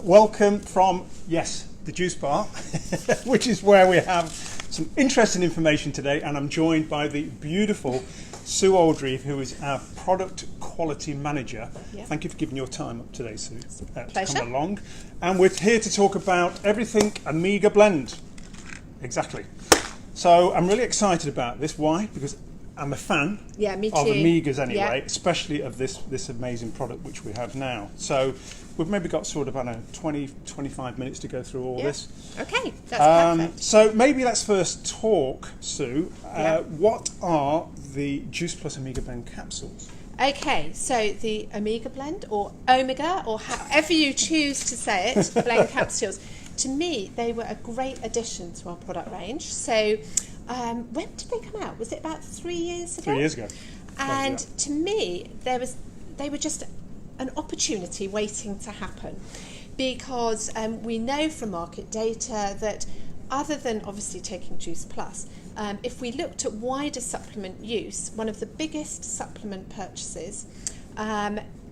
welcome from, yes, the Juice Bar, which is where we have some interesting information today, and I'm joined by the beautiful Sue Aldreve, who is our Product Quality Manager. Yeah. Thank you for giving your time up today, Sue, to Pleasure. come along. And we're here to talk about everything Omega Blend. Exactly. So I'm really excited about this. Why? Because I'm a fan Yeah, me of too. Omegas anyway, Yeah. especially of this amazing product which we have now. So we've maybe got sort of, I don't know, 20, 25 minutes to go through all this. Okay, that's perfect. So maybe let's first talk, Sue, Yeah. what are the Juice Plus Omega Blend capsules? Okay, so the Omega Blend, or Omega, or however you choose to say it, blend capsules, to me, they were a great addition to our product range. So when did they come out? Was it about 3 years ago? 3 years ago. And to me, they were just an opportunity waiting to happen, because we know from market data that other than obviously taking Juice Plus, if we looked at wider supplement use, one of the biggest supplement purchases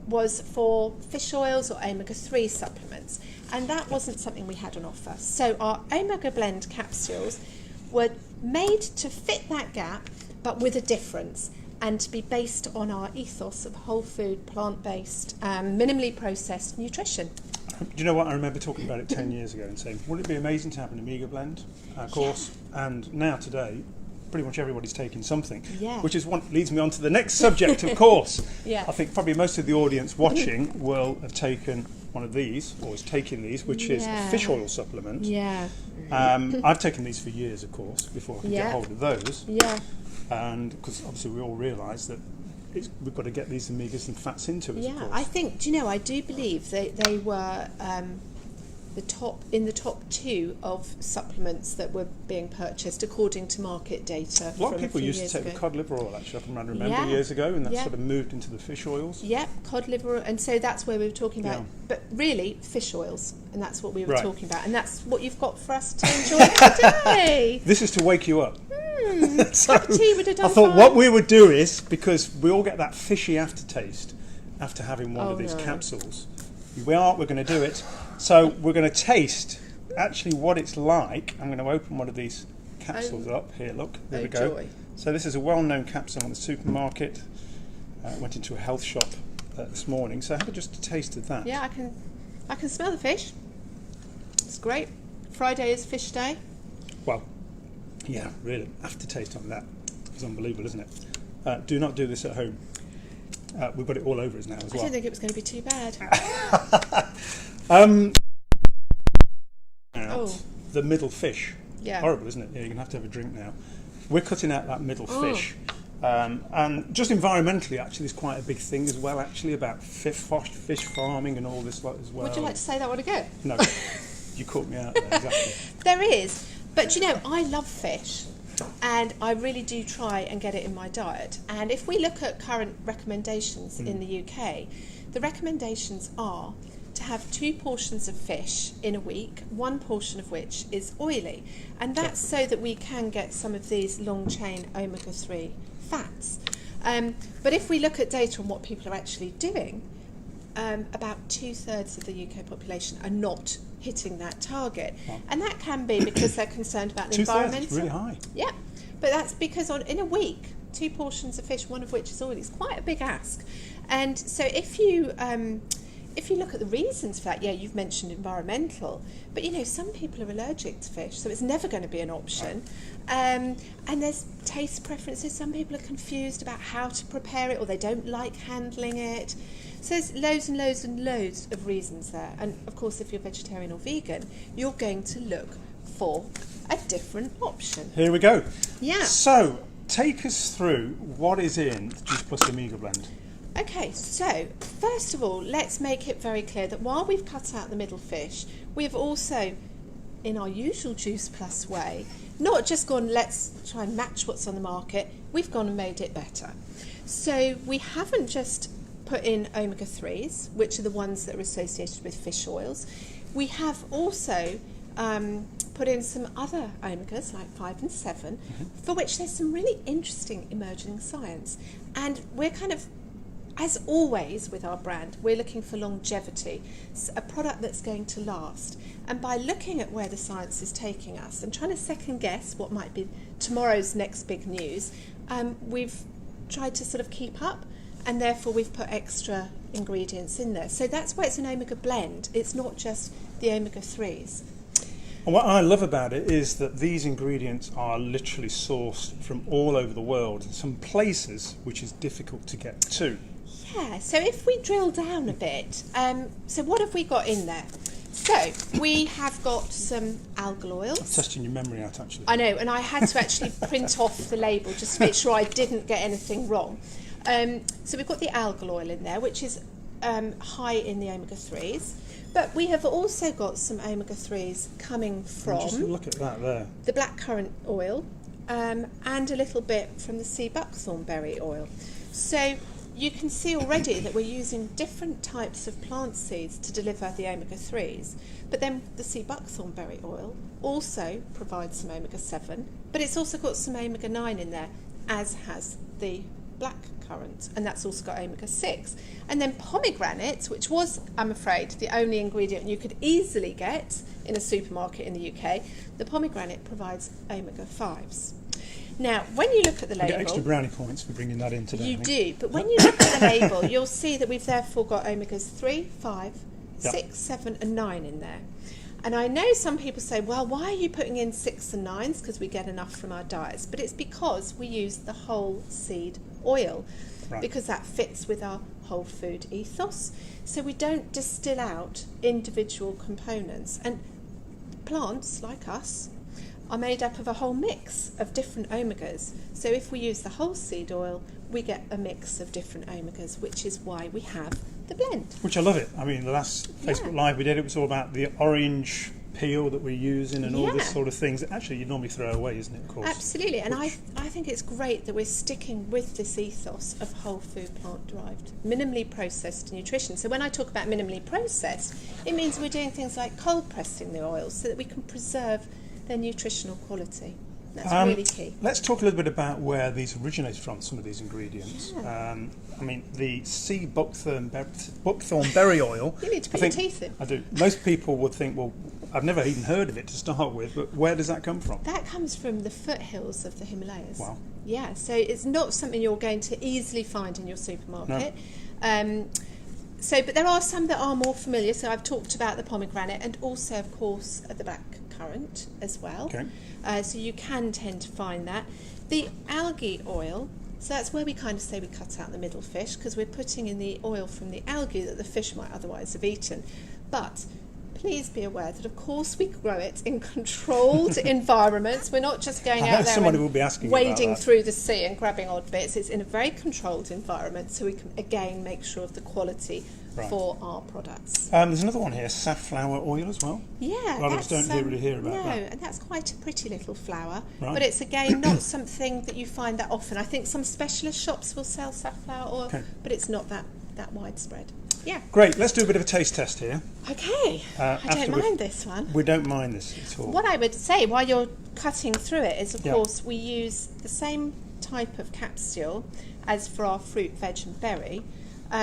was for fish oils or omega-3 supplements, and that wasn't something we had on offer. So our Omega Blend capsules were made to fit that gap, but with a difference, and to be based on our ethos of whole food, plant-based, minimally processed nutrition. Do you know what? I remember talking about it 10 years ago and saying, wouldn't it be amazing to have an Omega Blend course? And now today, pretty much everybody's taking something, Yeah. which is what leads me on to the next subject, of course. Yeah. I think probably most of the audience watching will have taken one of these, or is taking these, which is a Yeah. fish oil supplement. Yeah. I've taken these for years, of course, before I could get Yeah. hold of those. Yeah. And because obviously we all realise that we've got to get these omegas and fats into us, of Yeah, course. I think, do you know, I do believe they were the top two of supplements that were being purchased according to market data. A lot of from people few used to years take ago. the cod liver oil, actually, I can remember Yeah. years ago, and that Yeah. sort of moved into the fish oils. Yep, cod liver, and so that's where we were talking about, Yeah. but really fish oils, and that's what we were Right. talking about, and that's what you've got for us to enjoy today. This is to wake you up. So, Cup of tea would have done I thought fine. what we would do is, because we all get that fishy aftertaste after having one Oh, of these no. capsules, we're going to do it. So we're going to taste actually what it's like. I'm going to open one of these capsules up. Here, look, there we go. joy. So this is a well-known capsule on the supermarket. Went into a health shop this morning, so have just a taste of that. Yeah, I can smell the fish. It's great. Friday is fish day. Well, yeah, really, aftertaste on that is unbelievable, isn't it? Do not do this at home. We've got it all over us now as I well. didn't think it was going to be too bad. Oh. The middle fish. Yeah. Horrible, isn't it? Yeah, you're going to have a drink now. We're cutting out that middle Oh. fish. And just environmentally, actually, there's quite a big thing as well, actually, about fish farming and all this lot as well. Would you like to say that one again? No, you caught me out there, exactly. There is, but you know, I love fish, and I really do try and get it in my diet. And if we look at current recommendations in the UK, the recommendations are to have 2 portions of fish in a week, 1 portion of which is oily, and that's so that we can get some of these long chain omega-3 fats. But if we look at data on what people are actually doing, about 2/3 of the UK population are not hitting that target. Wow. And that can be because they're concerned about the 2/3 environment. is really high. Yeah, but that's because in a week, 2 portions of fish, 1 of which is oily, is quite a big ask. And so if you look at the reasons for that, yeah, you've mentioned environmental, but you know, some people are allergic to fish, so it's never going to be an option. And there's taste preferences. Some people are confused about how to prepare it, or they don't like handling it. So there's loads and loads and loads of reasons there. And of course, if you're vegetarian or vegan, you're going to look for a different option. Here we go. Yeah. So, take us through what is in the Juice Plus Omega Blend. Okay, so first of all, let's make it very clear that while we've cut out the middle fish, we've also, in our usual Juice Plus way, not just gone, let's try and match what's on the market, we've gone and made it better. So we haven't just put in omega-3s, which are the ones that are associated with fish oils. We have also put in some other omegas, like 5 and 7, for which there's some really interesting emerging science. And we're kind of as always with our brand, we're looking for longevity, a product that's going to last. And by looking at where the science is taking us and trying to second guess what might be tomorrow's next big news, we've tried to sort of keep up, and therefore we've put extra ingredients in there. So that's why it's an omega blend. It's not just the omega-3s. And what I love about it is that these ingredients are literally sourced from all over the world, some places which is difficult to get to. Yeah, so if we drill down a bit, so what have we got in there? So we have got some algal oils. I'm testing your memory out, actually. I know, and I had to actually print off the label just to make sure I didn't get anything wrong. So we've got the algal oil in there, which is high in the omega-3s. But we have also got some omega-3s coming from Just look at that there. the blackcurrant oil and a little bit from the sea buckthorn berry oil. So you can see already that we're using different types of plant seeds to deliver the omega-3s. But then the sea buckthorn berry oil also provides some omega-7, but it's also got some omega-9 in there, as has the blackcurrant, and that's also got omega-6. And then pomegranate, which was, I'm afraid, the only ingredient you could easily get in a supermarket in the UK, the pomegranate provides omega-5s. Now, when you look at the label... You get extra brownie points for bringing that in today. You do, but when you look at the label, you'll see that we've therefore got omegas 3, 5, 6, 7 and 9 in there. And I know some people say, well, why are you putting in 6 and 9s? Because we get enough from our diets. But it's because we use the whole seed oil, because that fits with our whole food ethos. So we don't distill out individual components. And plants, like us, are made up of a whole mix of different omegas. So if we use the whole seed oil, we get a mix of different omegas, which is why we have the blend. Which I love it. I mean, the last Facebook Live we did, it was all about the orange peel that we're using and all this sort of things that actually you normally throw away, isn't it, of course? Absolutely, and I think it's great that we're sticking with this ethos of whole food plant derived, minimally processed nutrition. So when I talk about minimally processed, it means we're doing things like cold pressing the oils so that we can preserve their nutritional quality. That's really key. Let's talk a little bit about where these originated from, some of these ingredients. I mean, the sea buckthorn berry oil. You need to put your teeth in. I do. Most people would think, well, I've never even heard of it to start with, but where does that come from? That comes from the foothills of the Himalayas. Wow. Yeah, so it's not something you're going to easily find in your supermarket. No. But there are some that are more familiar. So I've talked about the pomegranate and also, of course, the blackcurrant as well. Okay. So you can tend to find that. The algae oil, so that's where we kind of say we cut out the middle fish, because we're putting in the oil from the algae that the fish might otherwise have eaten. But please be aware that, of course, we grow it in controlled environments. We're not just going out there and wading through the sea and grabbing odd bits. It's in a very controlled environment, so we can, again, make sure of the quality for our products. There's another one here, safflower oil as well. Yeah. A lot of us don't really hear about that. No, and that's quite a pretty little flower. But it's, again, not something that you find that often. I think some specialist shops will sell safflower oil, but it's not that widespread. Yeah. Great. Let's do a bit of a taste test here. Okay. I don't mind this one. We don't mind this at all. What I would say while you're cutting through it is, of course, we use the same type of capsule as for our fruit, veg and berry.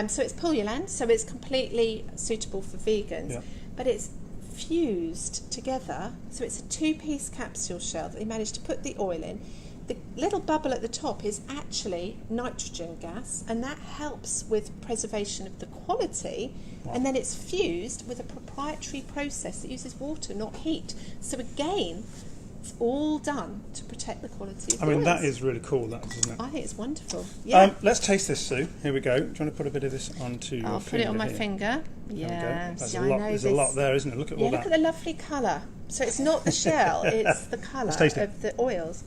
So it's Pullulan, so it's completely suitable for vegans. But it's fused together, so it's a 2-piece capsule shell that they managed to put the oil in. The little bubble at the top is actually nitrogen gas, and that helps with preservation of the quality. And then it's fused with a proprietary process that uses water, not heat. So again, it's all done to protect the quality of the oils. That is really cool, that, isn't it? I think it's wonderful. Yeah. Let's taste this, Sue. Here we go. Do you want to put a bit of this onto your finger? I'll put it on my finger. Yeah. There's a lot there, isn't it? Look at all that. Look at the lovely colour. So it's not the shell, it's the colour of the oils.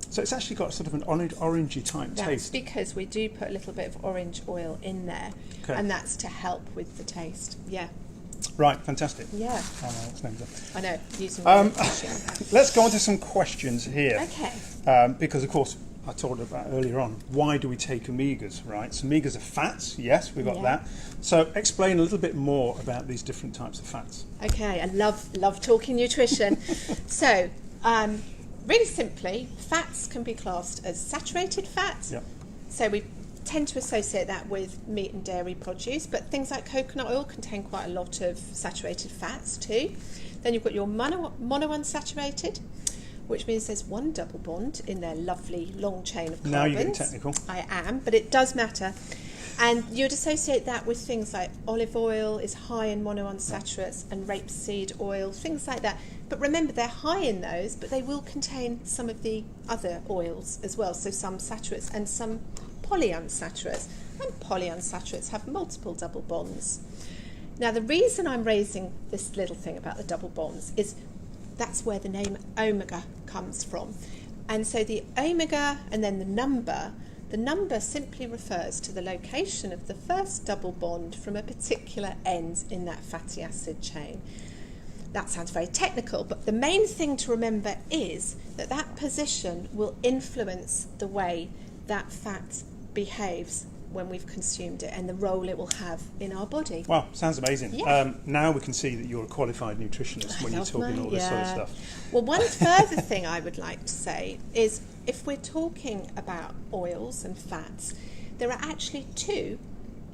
So it's actually got sort of an orangey type taste. That's because we do put a little bit of orange oil in there, and that's to help with the taste. Yeah. Right, fantastic. Yeah. I know. Let's go on to some questions here. Okay. Because, of course, I talked about earlier on, why do we take omegas, right? So omegas are fats, yes, we've got that. So explain a little bit more about these different types of fats. Okay, I love talking nutrition. So, really simply, fats can be classed as saturated fat, So we tend to associate that with meat and dairy produce, but things like coconut oil contain quite a lot of saturated fats too. Then you've got your monounsaturated, which means there's one double bond in their lovely long chain of carbons. Now you're getting technical. I am, but it does matter. And you'd associate that with things like olive oil is high in monounsaturates and rapeseed oil, things like that. But remember, they're high in those, but they will contain some of the other oils as well. So some saturates and some polyunsaturates. And polyunsaturates have multiple double bonds. Now, the reason I'm raising this little thing about the double bonds is that's where the name omega comes from. And so the omega and then the number simply refers to the location of the first double bond from a particular end in that fatty acid chain. That sounds very technical, but the main thing to remember is that that position will influence the way that fat behaves when we've consumed it and the role it will have in our body. Wow, sounds amazing. Yeah. Now we can see that you're a qualified nutritionist when you're talking all this sort of stuff. Well, one further thing I would like to say is if we're talking about oils and fats, there are actually two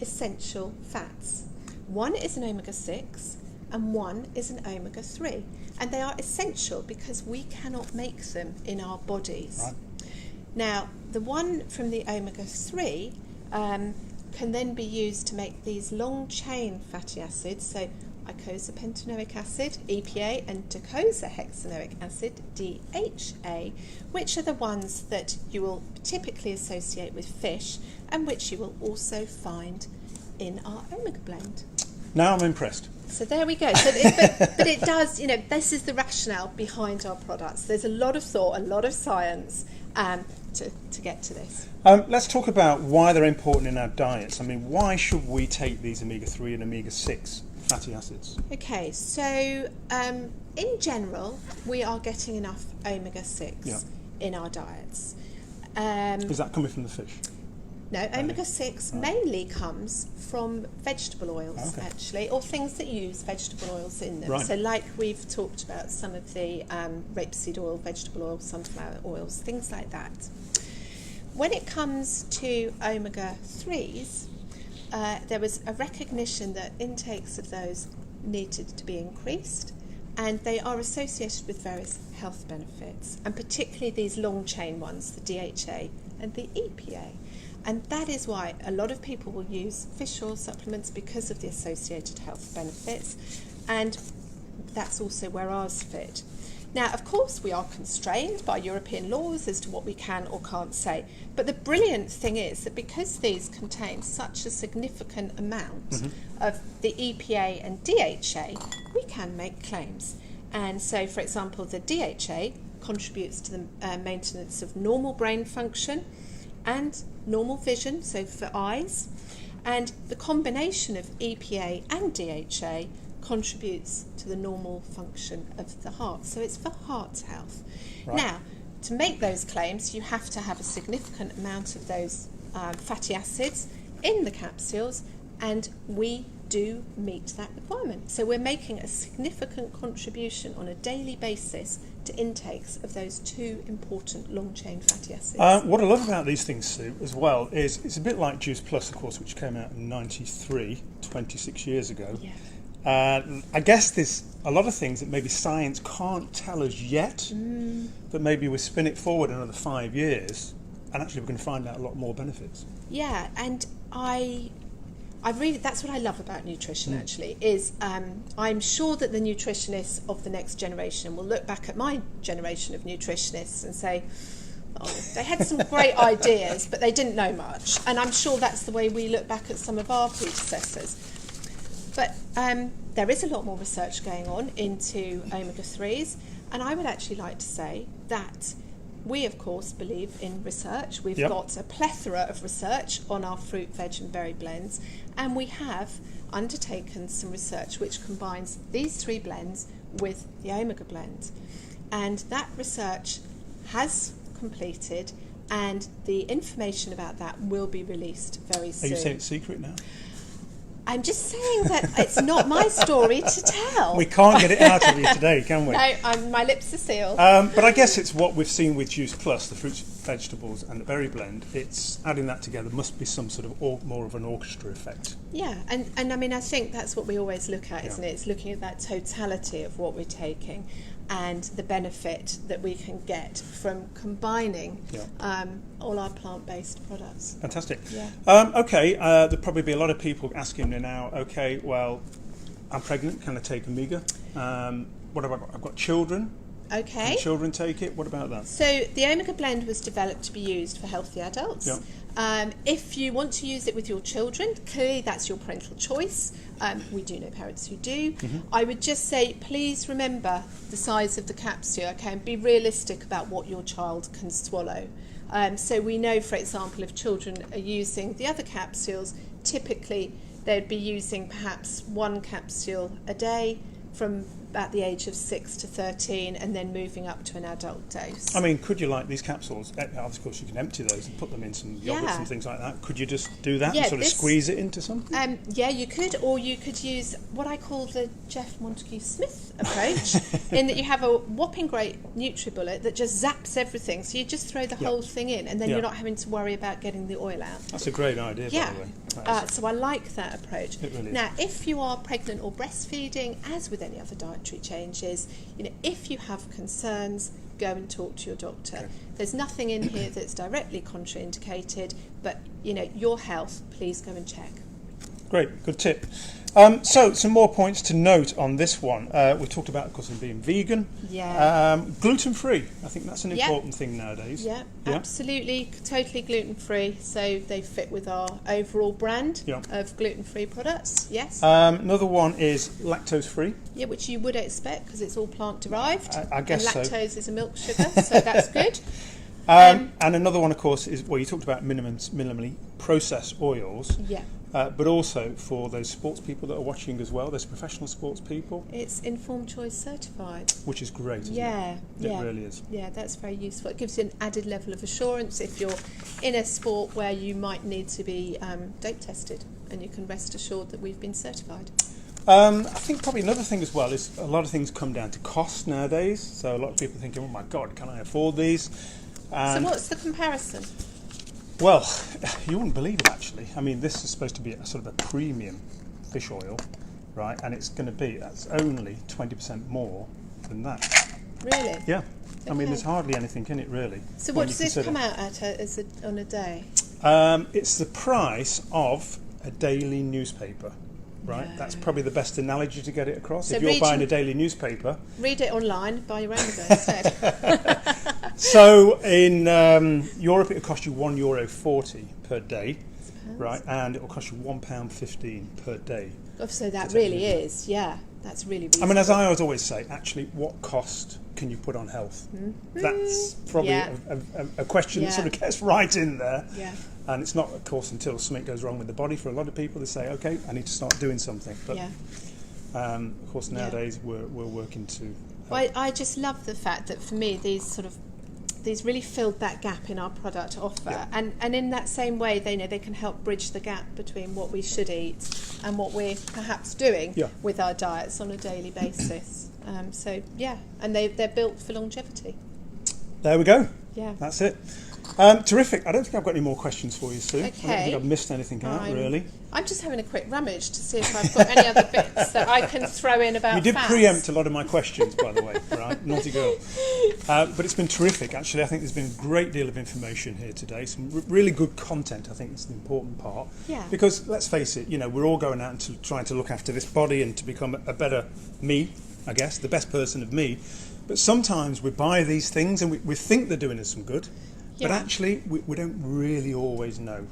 essential fats. One is an omega-6 and one is an omega-3. And they are essential because we cannot make them in our bodies. Right. Now, the one from the omega-3 can then be used to make these long-chain fatty acids, so eicosapentaenoic acid, EPA, and docosahexaenoic acid, DHA, which are the ones that you will typically associate with fish and which you will also find in our omega blend. Now I'm impressed. So there we go. So but it does, this is the rationale behind our products. There's a lot of thought, a lot of science to get to this. Let's talk about why they're important in our diets. I mean, why should we take these omega-3 and omega-6 fatty acids? Okay, so in general, we are getting enough omega-6 in our diets. Is that coming from the fish? No, omega-6 mainly comes from vegetable oils, actually, or things that use vegetable oils in them. Right. So like we've talked about some of the rapeseed oil, vegetable oil, sunflower oils, things like that. When it comes to omega-3s, there was a recognition that intakes of those needed to be increased, and they are associated with various health benefits, and particularly these long-chain ones, the DHA and the EPA. And that is why a lot of people will use fish oil supplements because of the associated health benefits, and that's also where ours fit. Now, of course, we are constrained by European laws as to what we can or can't say, but the brilliant thing is that because these contain such a significant amount of the EPA and DHA, we can make claims. And so, for example, the DHA contributes to the maintenance of normal brain function and normal vision, so for eyes, and the combination of EPA and DHA contributes to the normal function of the heart. So it's for heart health. Right. Now, to make those claims, you have to have a significant amount of those fatty acids in the capsules, and we do meet that requirement. So we're making a significant contribution on a daily basis to intakes of those two important long-chain fatty acids. What I love about these things, Sue, as well, is it's a bit like Juice Plus, of course, which came out in 93, 26 years ago. Yeah. I guess there's a lot of things that maybe science can't tell us yet, but maybe we spin it forward another 5 years, and actually we're going to find out a lot more benefits. Yeah, and I really, that's what I love about nutrition, actually, is I'm sure that the nutritionists of the next generation will look back at my generation of nutritionists and say, oh, they had some great ideas, but they didn't know much. And I'm sure that's the way we look back at some of our predecessors. But there is a lot more research going on into omega-3s, and I would actually like to say that we, of course, believe in research. We've got a plethora of research on our fruit, veg and berry blends, and we have undertaken some research which combines these three blends with the omega blend. And that research has completed, and the information about that will be released very soon. Are you saying it's secret now? I'm just saying that it's not my story to tell. We can't get it out of you today, can we? No, my lips are sealed. But I guess it's what we've seen with Juice Plus, the vegetables and the berry blend, it's adding that together must be some sort of more of an orchestra effect. Yeah, and I mean, I think that's what we always look at, isn't Yeah. it? It's looking at that totality of what we're taking and the benefit that we can get from combining all our plant-based products. Fantastic. Yeah. Okay, there'll probably be a lot of people asking me now, okay, well, I'm pregnant, can I take Omega? What have I got? I've got children. Okay. Can children take it? What about that? So the Omega blend was developed to be used for healthy adults. Yeah. If you want to use it with your children, clearly that's your parental choice. We do know parents who do. I would just say, please remember the size of the capsule, okay, and be realistic about what your child can swallow. So we know, for example, if children are using the other capsules, typically they'd be using perhaps one capsule a day from about the age of 6 to 13 and then moving up to an adult dose. I mean, could you, like these capsules, of course you can empty those and put them in some yogurts and things like that. Could you just do that and sort of squeeze it into something? Yeah, you could, or you could use what I call the Jeff Montague Smith approach, in that you have a whopping great NutriBullet that just zaps everything. So you just throw the whole thing in and then you're not having to worry about getting the oil out. That's a great idea, by the way. So I like that approach. It really is. Now, if you are pregnant or breastfeeding, as with any other dietary changes, if you have concerns, go and talk to your doctor. Okay. There's nothing in here that's directly contraindicated, but your health, please go and check. Great, good tip. So, some more points to note on this one. We talked about, of course, them being vegan. Yeah. Gluten-free. I think that's an important thing nowadays. Yeah, absolutely, totally gluten-free. So they fit with our overall brand of gluten-free products. Yes. Another one is lactose-free. Yeah, which you would expect because it's all plant-derived. I guess and so. lactose is a milk sugar, so that's good. And another one, of course, is, well, you talked about minimally processed oils. Yeah. But also for those sports people that are watching as well, those professional sports people. It's Informed Choice certified. Which is great, isn't it? It really is. Yeah, that's very useful. It gives you an added level of assurance if you're in a sport where you might need to be date tested, and you can rest assured that we've been certified. I think probably another thing as well is a lot of things come down to cost nowadays. So a lot of people are thinking, oh my God, can I afford these? So what's the comparison? Well, you wouldn't believe it actually. I mean, this is supposed to be a sort of a premium fish oil, right? And it's going to be, that's only 20% more than that. Really? Yeah. I mean, there's hardly anything in it really. So what does this come out at on a day? It's the price of a daily newspaper, right? That's probably the best analogy to get it across. So if you're buying a daily newspaper... Read it online, buy your own instead. So in Europe, it'll cost you €1.40 per day, right? And it will cost you £1.15 per day. Oh, so that really is, that's really reasonable. I mean, as I always say, actually, what cost can you put on health? That's probably a question that sort of gets right in there. Yeah. And it's not, of course, until something goes wrong with the body for a lot of people, they say, okay, I need to start doing something. But of course, nowadays we're working to... Well, I just love the fact that for me, these really filled that gap in our product offer, and in that same way, they can help bridge the gap between what we should eat and what we're perhaps doing with our diets on a daily basis. And they're built for longevity. There we go. Yeah, that's it. Terrific. I don't think I've got any more questions for you, Sue. Okay. I don't think I've missed anything out, really. I'm just having a quick rummage to see if I've got any other bits that I can throw in about You did fats. preempt a lot of my questions, by the way, right? Naughty girl. But it's been terrific, actually. I think there's been a great deal of information here today. Some really good content, I think is the important part. Yeah. Because, let's face it, we're all going out and trying to look after this body and to become a better me, I guess, the best person of me. But sometimes we buy these things and we think they're doing us some good. But actually, we don't really always know.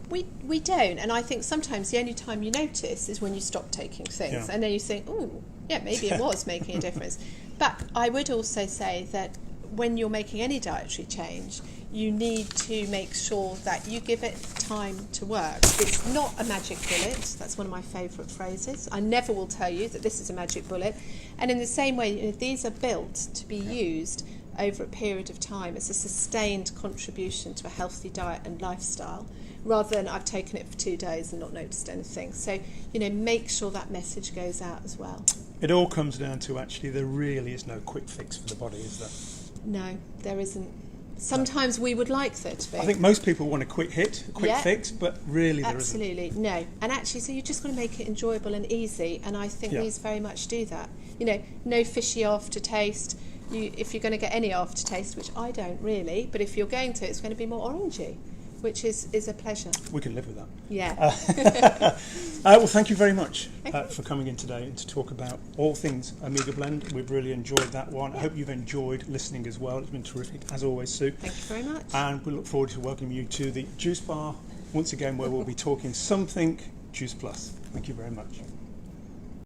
We don't, and I think sometimes the only time you notice is when you stop taking things, and then you think, oh, yeah, maybe it was making a difference. But I would also say that when you're making any dietary change, you need to make sure that you give it time to work. It's not a magic bullet. That's one of my favourite phrases. I never will tell you that this is a magic bullet. And in the same way, these are built to be used over a period of time as a sustained contribution to a healthy diet and lifestyle, rather than I've taken it for 2 days and not noticed anything. So, make sure that message goes out as well. It all comes down to actually there really is no quick fix for the body, is there? No, there isn't. Sometimes we would like there to be. I think most people want a quick hit, a quick Yeah. fix, but really there isn't. Absolutely, no. And actually, so you've just got to make it enjoyable and easy, and I think Yeah. these very much do that. You know, no fishy aftertaste. If you're going to get any aftertaste, which I don't really, but if you're going to, it's going to be more orangey, which is a pleasure. We can live with that. Yeah. Well, thank you very much Okay. for coming in today and to talk about all things Omega Blend. We've really enjoyed that one. I hope you've enjoyed listening as well. It's been terrific, as always, Sue. Thank you very much. And we look forward to welcoming you to the Juice Bar once again, where we'll be talking something Juice Plus. Thank you very much.